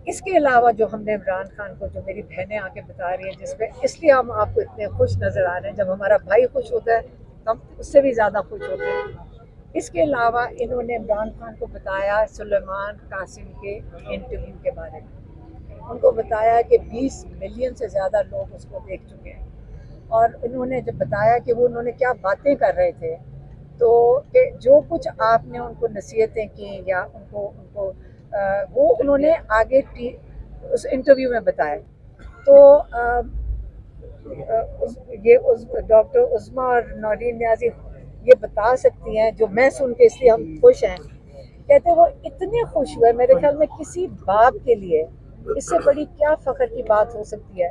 اس کے علاوہ جو ہم نے عمران خان کو جو میری بہنیں آ کے بتا رہی ہیں، جس میں اس لیے ہم آپ کو اتنے خوش نظر آ رہے ہیں، جب ہمارا بھائی خوش ہوتا ہے تو ہم اس سے بھی زیادہ خوش ہوتے ہیں۔ اس کے علاوہ انہوں نے عمران خان کو بتایا سلیمان قاسم کے انٹرویو کے بارے میں، ان کو بتایا کہ 20 ملین سے زیادہ لوگ اس کو دیکھ چکے ہیں، اور انہوں نے جب بتایا کہ وہ انہوں نے کیا باتیں کر رہے تھے، تو کہ جو کچھ آپ نے ان کو نصیحتیں کی یا ان کو وہ انہوں نے آگے اس انٹرویو میں بتایا۔ تو ڈاکٹر عظمیٰ اور نورین نیازی یہ بتا سکتی ہیں، جو میں سن کے اس لیے ہم خوش ہیں، کہتے وہ اتنے خوش ہوئے، میرے خیال میں کسی باپ کے لیے اس سے بڑی کیا فخر کی بات ہو سکتی ہے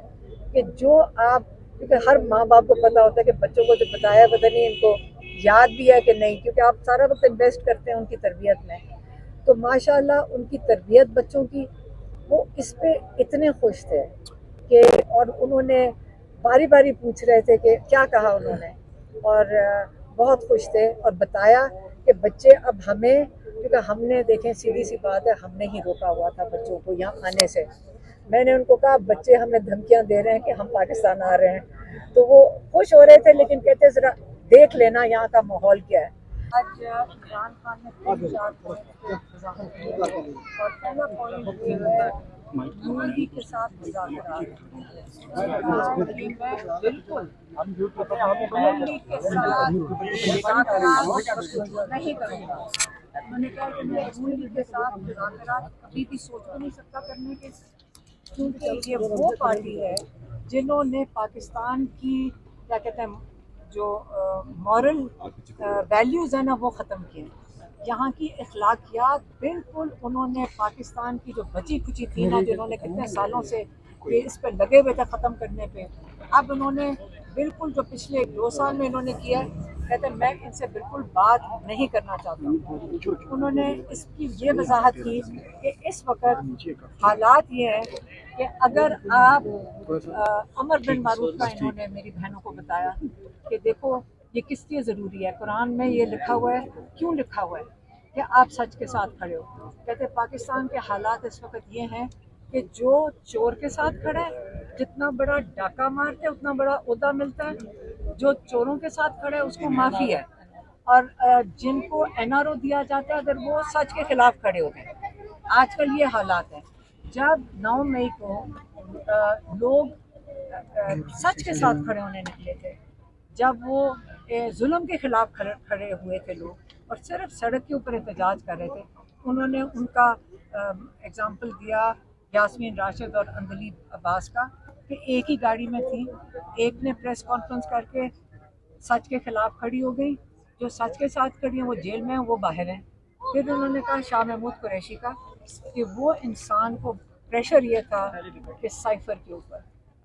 کہ جو آپ، کیونکہ ہر ماں باپ کو پتا ہوتا ہے کہ بچوں کو جو بتایا پتہ نہیں ان کو یاد بھی ہے کہ نہیں، کیونکہ آپ سارا وقت انویسٹ کرتے ہیں ان کی تربیت میں۔ تو ماشاءاللہ ان کی تربیت بچوں کی، وہ اس پہ اتنے خوش تھے کہ، اور انہوں نے باری باری پوچھ رہے تھے کہ کیا کہا انہوں نے، اور بہت خوش تھے، اور بتایا کہ بچے اب ہمیں، کیونکہ ہم نے دیکھیں سیدھی سی بات ہے، ہم نے ہی روکا ہوا تھا بچوں کو یہاں آنے سے۔ میں نے ان کو کہا بچے ہمیں دھمکیاں دے رہے ہیں کہ ہم پاکستان آ رہے ہیں، تو وہ خوش ہو رہے تھے، لیکن کہتے ذرا دیکھ لینا یہاں کا ماحول کیا ہے۔ آج عمران خان نے 3-4 پوائنٹ پہ وضاحت کی ہے، اور پہلا پوائنٹ یہ ہے نون لیگ کے ساتھ مذاکرات۔ اس نے کہا کہ میں بالکل نون لیگ کے ساتھ مذاکرات نہیں کروں گا۔ انہوں نے کہا کہ میں نون لیگ کے ساتھ مذاکرات کبھی بھی سوچ بھی نہیں سکتا کرنے کے، کیونکہ یہ وہ پارٹی ہے جنہوں نے پاکستان کی کیا کہتے ہیں جو مورل ویلیوز ہیں نا وہ ختم کیے ہیں، یہاں کی اخلاقیات بالکل انہوں نے پاکستان کی جو بچی کچی تھی نا، جنہوں نے کتنے سالوں سے یہ اس پہ لگے ہوئے تھے ختم کرنے پہ، اب انہوں نے بالکل جو پچھلے 2 سال میں انہوں نے کیا ہے، کہتے ہیں میں ان سے بالکل بات نہیں کرنا چاہتا ہوں۔ انہوں نے اس کی یہ وضاحت کی کہ اس وقت حالات یہ ہیں کہ اگر آپ امر بن معروف کا انہوں نے میری بہنوں کو بتایا کہ دیکھو یہ کس لیے ضروری ہے، قرآن میں یہ لکھا ہوا ہے، کیوں لکھا ہوا ہے کہ آپ سچ کے ساتھ کھڑے ہو۔ کہتے پاکستان کے حالات اس وقت یہ ہیں کہ جو چور کے ساتھ کھڑا ہے، جتنا بڑا ڈاکہ مارتے اتنا بڑا عہدہ ملتا ہے، جو چوروں کے ساتھ کھڑا ہے اس کو معافی ہے، اور جن کو این آر او دیا جاتا ہے اگر وہ سچ کے خلاف کھڑے ہوتے ہیں۔ آج کل یہ حالات ہیں۔ جب 9 مئی کو لوگ سچ کے ساتھ کھڑے ہونے نکلے تھے، جب وہ ظلم کے خلاف کھڑے ہوئے تھے لوگ، اور صرف سڑک کے اوپر احتجاج کر رہے تھے، انہوں نے ان کا اگزامپل دیا یاسمین راشد اور اندلیب عباس کا، کہ ایک ہی گاڑی میں تھی، ایک نے پریس کانفرنس کر کے سچ کے خلاف کھڑی ہو گئی، جو سچ کے ساتھ کھڑی ہیں وہ جیل میں ہیں، وہ باہر ہیں۔ پھر انہوں نے کہا شاہ محمود قریشی کا کہ وہ انسان کو پریشر یہ تھا کہ سائفر کے اوپر،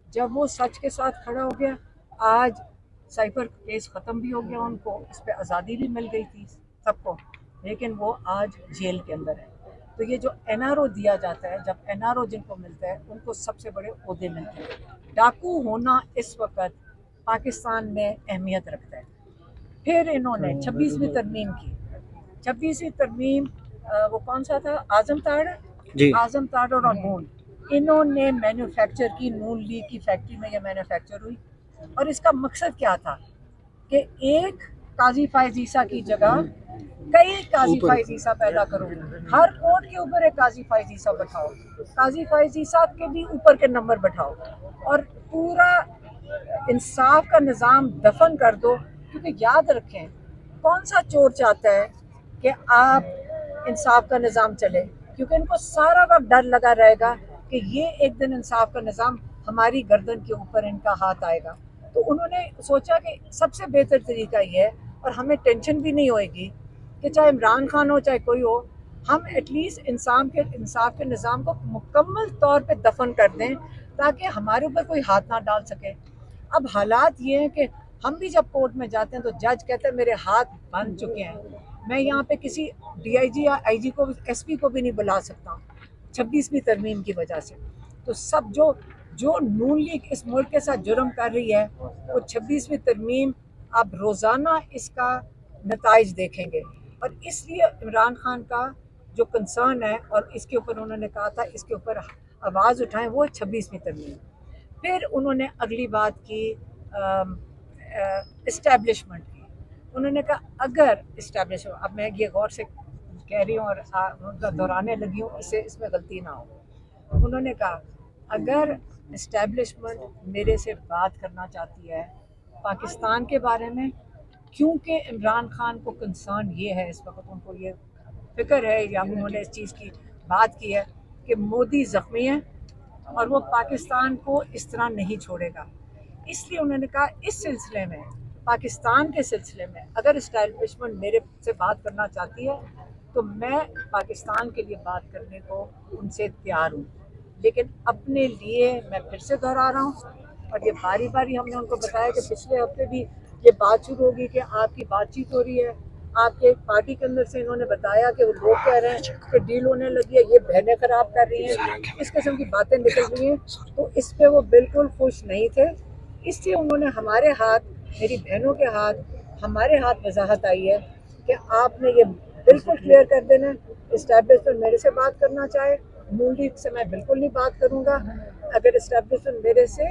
جب وہ سچ کے ساتھ کھڑا ہو گیا، آج سائفر کیس ختم بھی ہو گیا، ان کو اس پہ آزادی بھی مل گئی تھی سب کو، لیکن وہ آج جیل کے اندر ہے۔ تو یہ جو این آر او دیا جاتا ہے، جب این آر او جن کو ملتا ہے ان کو سب سے بڑے عہدے ملتے ہیں۔ ڈاکو ہونا اس وقت پاکستان میں اہمیت رکھتا ہے۔ پھر انہوں نے 26ویں ترمیم کی، 26ویں ترمیم وہ کون سا تھا، اعظم تاڑ، جی اعظم تاڑ اور نون، انہوں نے مینوفیکچر کی، نون لیگ کی فیکٹری میں یہ مینوفیکچر ہوئی، اور اس کا مقصد کیا تھا کہ ایک قاضی فائز عیسیٰ کی جگہ کئی قاضی فائز عیسیٰ پیدا کرو، ہر کوٹ کے اوپر ایک قاضی فائز عیسیٰ بٹھاؤ، قاضی فائز عیسیٰ کے بھی اوپر کے نمبر بٹھاؤ، اور پورا انصاف کا نظام دفن کر دو، کیونکہ یاد رکھیں کون سا چور چاہتا ہے کہ آپ انصاف کا نظام چلے، کیونکہ ان کو سارا وقت ڈر لگا رہے گا کہ یہ ایک دن انصاف کا نظام ہماری گردن کے اوپر ان کا ہاتھ آئے گا۔ تو انہوں نے سوچا کہ سب سے بہتر طریقہ یہ ہے، اور ہمیں ٹینشن بھی نہیں ہوئے گی کہ چاہے عمران خان ہو چاہے کوئی ہو، ہم ایٹ لیسٹ انصاف کے نظام کو مکمل طور پہ دفن کر دیں تاکہ ہمارے اوپر کوئی ہاتھ نہ ڈال سکے۔ اب حالات یہ ہیں کہ ہم بھی جب کورٹ میں جاتے ہیں تو جج کہتے ہیں میرے ہاتھ بند چکے ہیں، میں یہاں پہ کسی ڈی آئی جی یا آئی جی کو، ایس پی کو بھی نہیں بلا سکتا ہوں 26ویں ترمیم کی وجہ سے۔ تو سب جو نون لیگ اس ملک کے ساتھ جرم کر رہی ہے، وہ 26ویں ترمیم اب روزانہ اس کا نتائج دیکھیں گے، اور اس لیے عمران خان کا جو کنسرن ہے اور اس کے اوپر انہوں نے کہا تھا اس کے اوپر آواز اٹھائیں وہ 26ویں ترمیم. پھر انہوں نے اگلی بات کی اسٹیبلشمنٹ کی. انہوں نے کہا اگر اسٹیبلشمنٹ، اب میں یہ غور سے کہہ رہی ہوں اور دہرانے لگی ہوں اس میں غلطی نہ ہو. انہوں نے کہا اگر اسٹیبلشمنٹ میرے سے بات کرنا چاہتی ہے پاکستان کے بارے میں، کیونکہ عمران خان کو کنسرن یہ ہے اس وقت، ان کو یہ فکر ہے یا انہوں نے اس چیز کی بات کی ہے کہ مودی زخمی ہے اور وہ پاکستان کو اس طرح نہیں چھوڑے گا. اس لیے انہوں نے کہا اس سلسلے میں، پاکستان کے سلسلے میں اگر اسٹیبلشمنٹ میرے سے بات کرنا چاہتی ہے تو میں پاکستان کے لیے بات کرنے کو ان سے تیار ہوں، لیکن اپنے لیے میں پھر سے دہرا رہا ہوں. اور یہ باری باری ہم نے ان کو بتایا کہ پچھلے ہفتے بھی یہ بات شروع ہوگی کہ آپ کی بات چیت ہو رہی ہے، آپ کے پارٹی کے اندر سے انہوں نے بتایا کہ وہ لوگ کہہ رہے ہیں کہ ڈیل ہونے لگی ہے، یہ بہنیں خراب کر رہی ہیں، اس قسم کی باتیں نکل رہی ہیں. تو اس پہ وہ بالکل خوش نہیں تھے. اس لیے انہوں نے ہمارے ہاتھ، میری بہنوں کے ہاتھ، ہمارے ہاتھ وضاحت آئی ہے کہ آپ نے یہ بالکل کلیئر کر دینا اسٹیبلشمنٹ میرے سے بات کرنا چاہے، نون لیگ سے میں بالکل نہیں بات کروں گا. اگر اسٹیبلشمنٹ میرے سے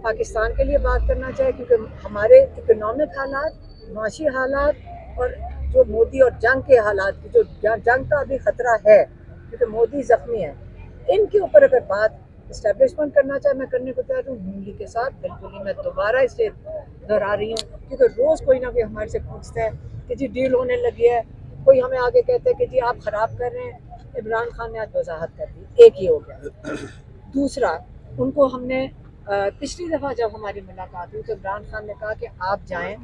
پاکستان کے لیے بات کرنا چاہے، کیونکہ ہمارے اکنامک حالات، معاشی حالات اور جو مودی اور جنگ کے حالات کی جو جنگ کا ابھی خطرہ ہے کیونکہ مودی زخمی ہے، ان کے اوپر اگر بات اسٹیبلشمنٹ کرنا چاہے میں کرنے کو تیار ہوں. نون لیگ کے ساتھ بالکل ہی میں دوبارہ اسے دہرا رہی ہوں کیونکہ روز کوئی نہ کوئی ہمارے سے پوچھتا ہے کہ جی ڈیل ہونے لگی ہے، کوئی ہمیں آگے کہتے ہیں کہ جی آپ خراب کر رہے ہیں. عمران خان نے آج وضاحت کر دی. ایک یہ ہو گیا. دوسرا، ان کو ہم نے پچھلی دفعہ جب ہماری ملاقات ہوئی تو عمران خان نے کہا کہ آپ جائیں،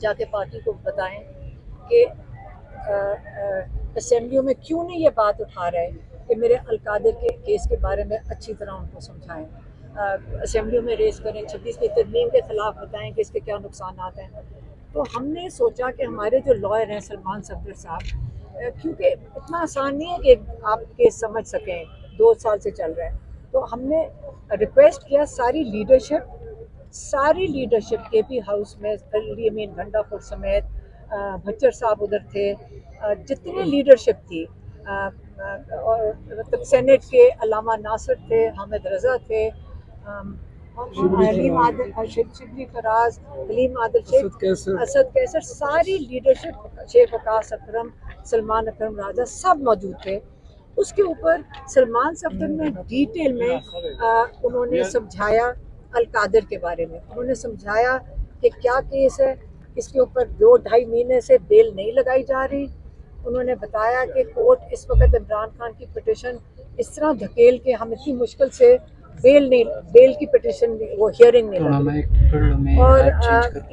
جا کے پارٹی کو بتائیں کہ اسمبلیوں میں کیوں نہیں یہ بات اٹھا رہے کہ میرے القادر کے کیس کے بارے میں اچھی طرح ان کو سمجھائیں، اسمبلیوں میں ریز کریں، 26ویں ترمیم کے خلاف بتائیں کہ اس کے کیا نقصانات ہیں. تو ہم نے سوچا کہ ہمارے جو لائر ہیں سلمان صفدر صاحب، کیونکہ اتنا آسان نہیں ہے کہ آپ کیس سمجھ سکیں، 2 سال سے چل رہا ہے. تو ہم نے ریکویسٹ کیا ساری لیڈرشپ کے پی ہاؤس میں، علی امین گھنڈا پور سمیت، بچر صاحب ادھر تھے، جتنی لیڈرشپ تھی، مطلب سینٹ کے علامہ ناصر تھے، حامد رضا تھے، حلیم عادل، شبلی فراز، حلیم عادل شیخ، اسد کیسر، ساری لیڈرشپ، شیخ وقاص اکرم، سلمان اکرم راجہ سب موجود تھے. اس کے اوپر سلمان صفدر نے ڈیٹیل میں انہوں نے سمجھایا القادر کے بارے میں. انہوں نے سمجھایا کہ کیا کیس ہے، اس کے اوپر 2-2.5 مہینے سے بیل نہیں لگائی جا رہی. انہوں نے بتایا کہ کورٹ اس وقت عمران خان کی پٹیشن اس طرح دھکیل کے ہم اتنی مشکل سے بیل کی پٹیشن وہ ہیئرنگ نہیں لگی. اور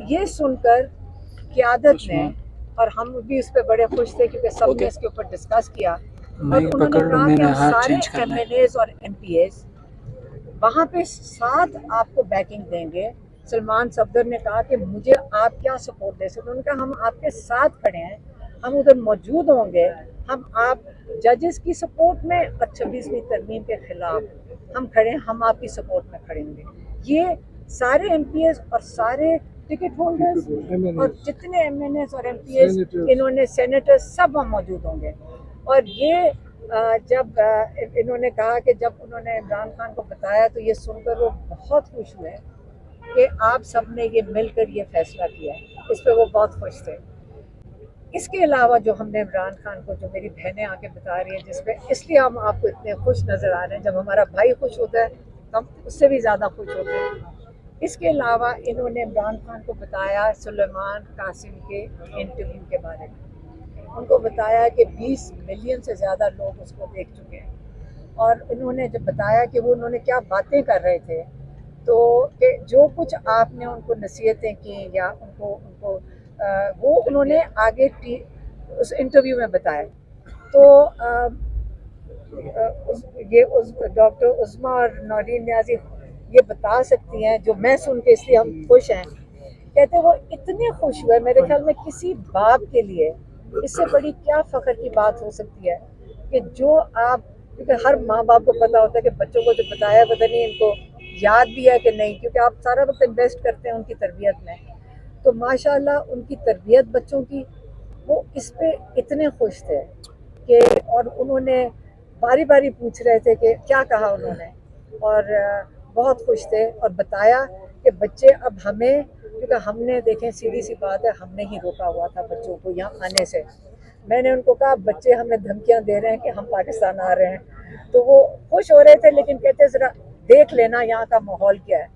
یہ سن کر قیادت نے، اور ہم بھی اس پہ بڑے خوش تھے کیونکہ سب نے اس کے اوپر ڈسکس کیا، اور انہوں نے کہا کہ ہم سارے ایم ایل ایز اور ایم پی ایز وہاں پہ ساتھ آپ کو بیکنگ دیں گے. سلمان صفدر نے کہا کہ مجھے آپ کیا سپورٹ دے سکتے. انہوں نے کہا ہم آپ کے ساتھ کھڑے ہیں، ہم ادھر موجود ہوں گے، ہم آپ ججز کی سپورٹ میں اور 26ویں ترمیم کے خلاف ہم کھڑے ہیں، ہم آپ کی سپورٹ میں کھڑے ہوں گے. یہ سارے ایم پی ایز اور سارے ٹکٹ ہولڈرز اور جتنے ایم این ایز اور ایم پی ایز، انہوں نے سینیٹر سب وہاں موجود ہوں گے. اور یہ جب انہوں نے کہا کہ جب انہوں نے عمران خان کو بتایا تو یہ سن کر وہ بہت خوش ہوئے کہ آپ سب نے یہ مل کر یہ فیصلہ کیا. اس پہ وہ بہت خوش تھے. اس کے علاوہ جو ہم نے عمران خان کو، جو میری بہنیں آ کے بتا رہی ہیں، جس پہ اس لیے ہم آپ کو اتنے خوش نظر آ رہے ہیں، جب ہمارا بھائی خوش ہوتا ہے ہم اس سے بھی زیادہ خوش ہوتے ہیں. اس کے علاوہ انہوں نے عمران خان کو بتایا سلیمان قاسم کے انٹرویو کے بارے میں. ان کو بتایا کہ 20 ملین سے زیادہ لوگ اس کو دیکھ چکے ہیں. اور انہوں نے جب بتایا کہ وہ انہوں نے کیا باتیں کر رہے تھے، تو کہ جو کچھ آپ نے ان کو نصیحتیں کی یا ان کو وہ انہوں نے آگے اس انٹرویو میں بتایا. تو یہ ڈاکٹر عظمیٰ اور نورین نیازی یہ بتا سکتی ہیں، جو میں سن کے اس لیے ہم خوش ہیں. کہتے وہ اتنے خوش ہوئے، میرے خیال میں کسی باپ کے لیے اس سے بڑی کیا فخر کی بات ہو سکتی ہے کہ جو آپ، کیونکہ ہر ماں باپ کو پتا ہوتا ہے کہ بچوں کو جو بتایا پتہ نہیں ان کو یاد بھی ہے کہ نہیں، کیونکہ آپ سارا وقت انویسٹ کرتے ہیں ان کی تربیت میں. تو ماشاءاللہ ان کی تربیت بچوں کی، وہ اس پہ اتنے خوش تھے کہ اور انہوں نے باری باری پوچھ رہے تھے کہ کیا کہا انہوں نے، اور بہت خوش تھے اور بتایا کہ بچے اب ہمیں، کیونکہ ہم نے دیکھیں سیدھی سی بات ہے ہم نے ہی روکا ہوا تھا بچوں کو یہاں آنے سے. میں نے ان کو کہا بچے ہمیں دھمکیاں دے رہے ہیں کہ ہم پاکستان آ رہے ہیں، تو وہ خوش ہو رہے تھے لیکن کہتے ذرا دیکھ لینا یہاں کا ماحول کیا ہے.